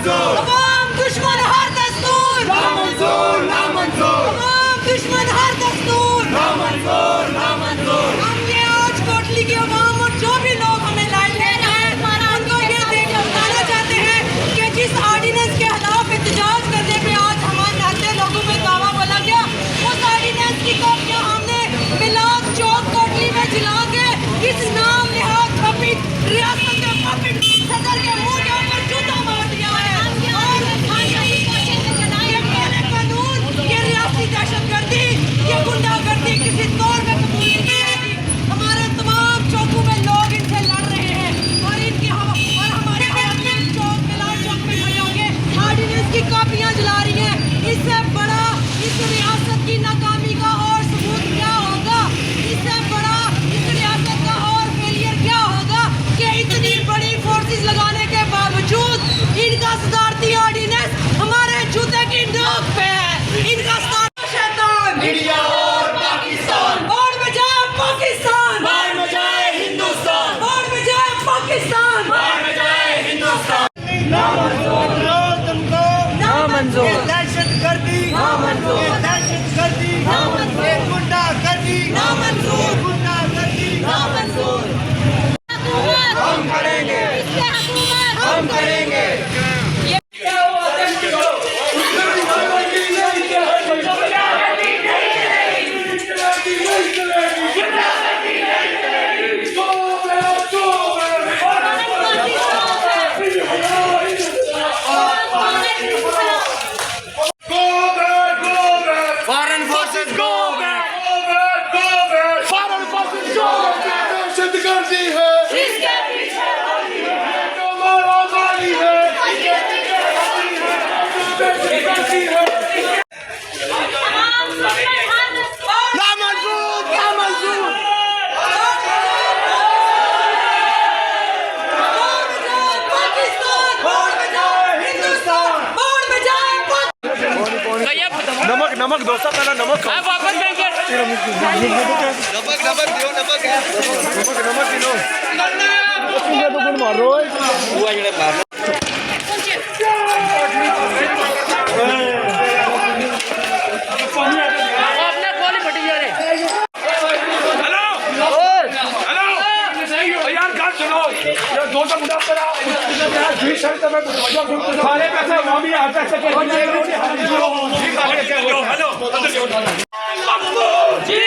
तमाम दुश्मन हर दस्तूर तमाम दुश्मन हर दस्तूर हम ये आज कोटली की आवाम और जो भी लोग हमें लाइन ले रहे हैं उनको ये बताना चाहते हैं कि जिस ऑर्डिनेंस के खिलाफ एहतजाज करने पे आज हमारे नाते लोगों में दावा बोला गया, उस ऑर्डिनेंस की कॉपियां हमने मिलाद चौक कोटली में जला के इस नाम निहाद पब्लिक रियासत के पब्लिक सदर के मुंह के ऊपर जूता मार दिया है। और ये कानून, ये रियासती दहशतगर्दी, ये गुंडागर्दी किसी तौर में कबूल नहीं करेगी। हमारे तमाम चौकों में लोग इनसे लड़ रहे हैं और इनकी और हमारे चौक मिलाद चौक में खड़े होंगे ऑर्डिनेंस की कॉपियां जला रही हैं। इससे बड़ा इस रियासत की नाकामी का और सबूत क्या होगा? इससे बड़ा इस रियासत का और फेलियर क्या होगा कि इतनी बड़ी फोर्सेस लगाने के बावजूद इनका सदारती ऑर्डिनेंस हमारे जूते की नोक पे है। इनका शैतान इंडिया और पाकिस्तान और बजाय पाकिस्तान बाहर में जाए हिंदुस्तान और बजाय पाकिस्तान बाहर में जाए हिंदुस्तान नामंजूर दहशतगर्दी नामंजूर दहशतगर्दी नामंजूर गुंडागर्दी नामंजूर गुंडागर्दी नामंजूर हम करेंगे हम करेंगे Foreign forces go back. Foreign forces go back. दहशतगर्दी है इसके पीछे आजादी है दहशतगर्दी है नामंजूर नामंजूर पाकिस्तान बाहर में जाए हिंदुस्तान और बजाय नमक नमक डोसा पहला नमक खाओ। वापस देंगे नमक किलो तो गुण मारो आपने गोली फटी जा रही यार गाल सुनो ये दो सौ मुद्दा पर यार भी शर्त में सारे पैसे वहां भी आ सकते हैं। हेलो जी